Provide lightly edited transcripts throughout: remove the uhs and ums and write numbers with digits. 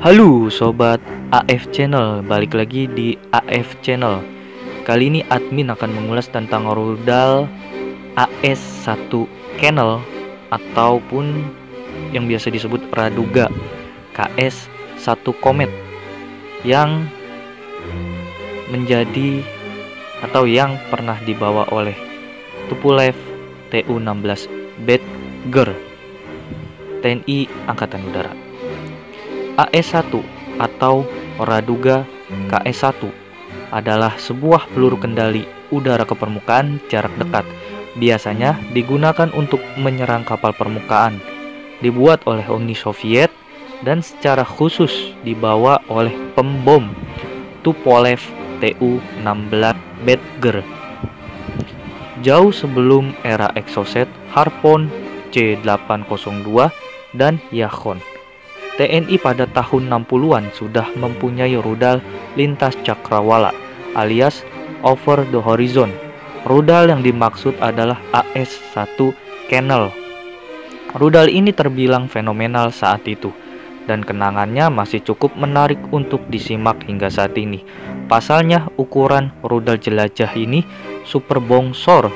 Halo Sobat AF Channel, balik lagi di AF Channel. Kali ini admin akan mengulas tentang rudal AS1 Canal ataupun yang biasa disebut Raduga KS1 Comet yang menjadi atau yang pernah dibawa oleh Tupolev Tu-16 Badger TNI Angkatan Udara. AS1 atau Raduga KS1 adalah sebuah peluru kendali udara ke permukaan jarak dekat. Biasanya digunakan untuk menyerang kapal permukaan. Dibuat oleh Uni Soviet dan secara khusus dibawa oleh pembom Tupolev Tu-16 Badger. Jauh sebelum era Exocet, Harpoon, C-802 dan Yachon, TNI pada tahun 60-an sudah mempunyai rudal lintas cakrawala alias over the horizon. Rudal yang dimaksud adalah AS1 Canal. Rudal ini terbilang fenomenal saat itu dan kenangannya masih cukup menarik untuk disimak hingga saat ini. Pasalnya ukuran rudal jelajah ini super bongsor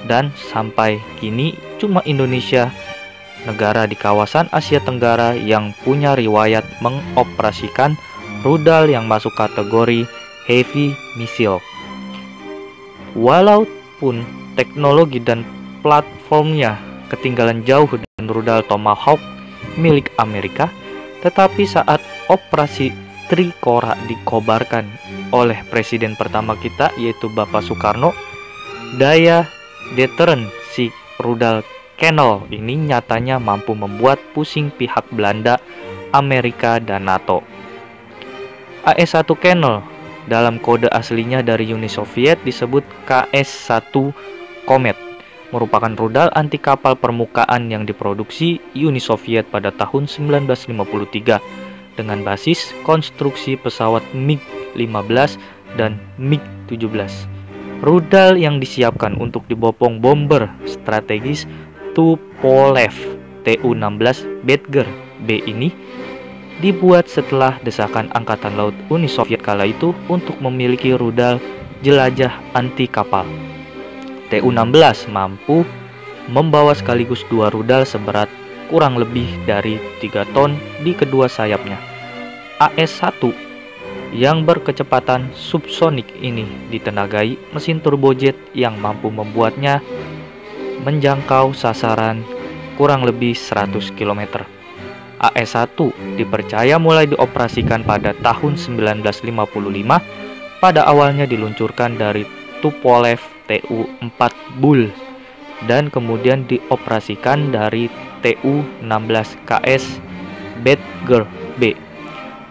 dan sampai kini cuma Indonesia, negara di kawasan Asia Tenggara, yang punya riwayat mengoperasikan rudal yang masuk kategori heavy missile. Walaupun teknologi dan platformnya ketinggalan jauh dengan rudal Tomahawk milik Amerika, tetapi saat operasi Trikora dikobarkan oleh presiden pertama kita yaitu Bapak Soekarno, daya deteren si rudal Canal ini nyatanya mampu membuat pusing pihak Belanda, Amerika, dan NATO. AS1 Canal dalam kode aslinya dari Uni Soviet disebut KS1 Comet, merupakan rudal anti kapal permukaan yang diproduksi Uni Soviet pada tahun 1953 dengan basis konstruksi pesawat MiG-15 dan MiG-17. Rudal yang disiapkan untuk dibopong bomber strategis Tupolev Tu-16 Badger B ini dibuat setelah desakan Angkatan Laut Uni Soviet kala itu untuk memiliki rudal jelajah anti kapal. Tu-16 mampu membawa sekaligus dua rudal seberat kurang lebih dari 3 ton di kedua sayapnya. AS1 yang berkecepatan subsonik ini ditenagai mesin turbojet yang mampu membuatnya menjangkau sasaran kurang lebih 100 km. AS1 dipercaya mulai dioperasikan pada tahun 1955. Pada awalnya diluncurkan dari Tupolev Tu-4 Bull dan kemudian dioperasikan dari Tu-16 KS Badger B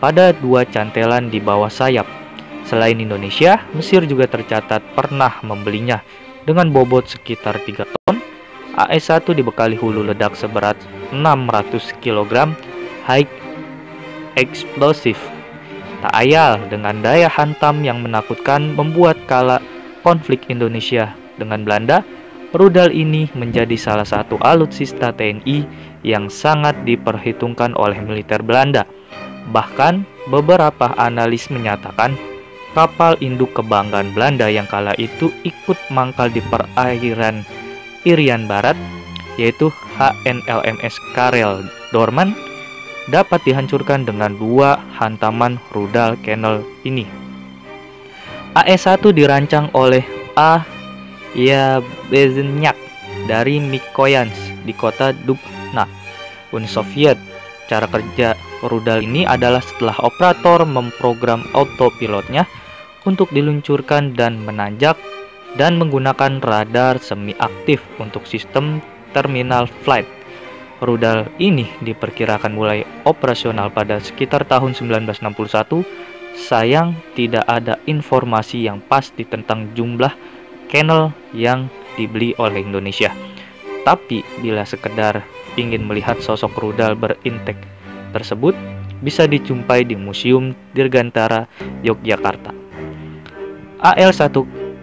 pada 2 cantelan di bawah sayap. Selain Indonesia, Mesir juga tercatat pernah membelinya dengan bobot sekitar 3 ton. AS1 dibekali hulu ledak seberat 600 kg high explosive. Tak ayal dengan daya hantam yang menakutkan membuat kala konflik Indonesia dengan Belanda, rudal ini menjadi salah satu alutsista TNI yang sangat diperhitungkan oleh militer Belanda. Bahkan beberapa analis menyatakan kapal induk kebanggaan Belanda yang kala itu ikut mangkal di perairan Irian Barat, yaitu HNLMS Karel Doorman, dapat dihancurkan dengan 2 hantaman rudal Canal ini. AS1 dirancang oleh A. Yabezhnyak dari Mikoyansk di kota Dubna, Uni Soviet. Cara kerja rudal ini adalah setelah operator memprogram autopilotnya untuk diluncurkan dan menanjak dan menggunakan radar semi aktif untuk sistem terminal flight. Rudal ini diperkirakan mulai operasional pada sekitar tahun 1961. Sayang tidak ada informasi yang pasti tentang jumlah Canal yang dibeli oleh Indonesia. Tapi bila sekedar ingin melihat sosok rudal berintek tersebut, bisa dijumpai di Museum Dirgantara Yogyakarta.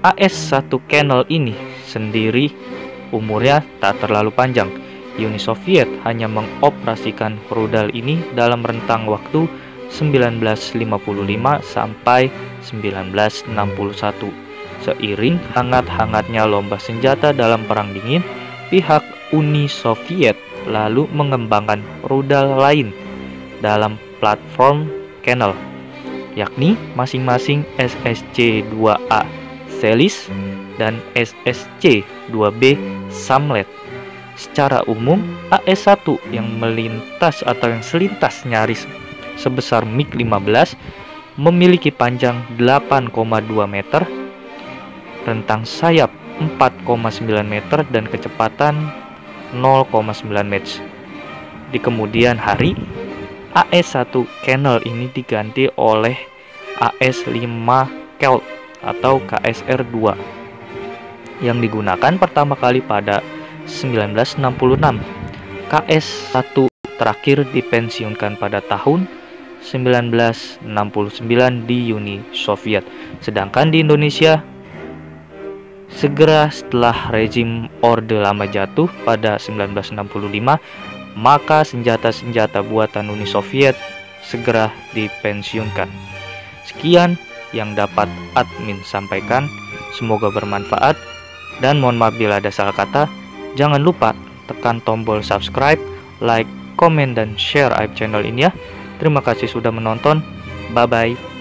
AS1 Canal ini sendiri umurnya tak terlalu panjang. Uni Soviet hanya mengoperasikan rudal ini dalam rentang waktu 1955 sampai 1961. Seiring hangat-hangatnya lomba senjata dalam Perang Dingin, pihak Uni Soviet lalu mengembangkan rudal lain dalam platform Channel, yakni masing-masing SSC-2A Selis dan SSC-2B Samlet. Secara umum, AS-1 yang melintas atau yang selintas nyaris sebesar MiG-15 memiliki panjang 8,2 meter, rentang sayap 4,9 meter, dan kecepatan 0,9 Mach. Di kemudian hari, AS-1 Channel ini diganti oleh AS-5 Colt atau KSR-2 yang digunakan pertama kali pada 1966. KS-1 terakhir dipensiunkan pada tahun 1969 di Uni Soviet. Sedangkan di Indonesia, segera setelah rezim Orde Lama jatuh pada 1965, maka senjata-senjata buatan Uni Soviet segera dipensiunkan. Sekian yang dapat admin sampaikan, semoga bermanfaat, dan mohon maaf bila ada salah kata. Jangan lupa tekan tombol subscribe, like, komen, dan share aib channel ini ya. Terima kasih sudah menonton. Bye-bye.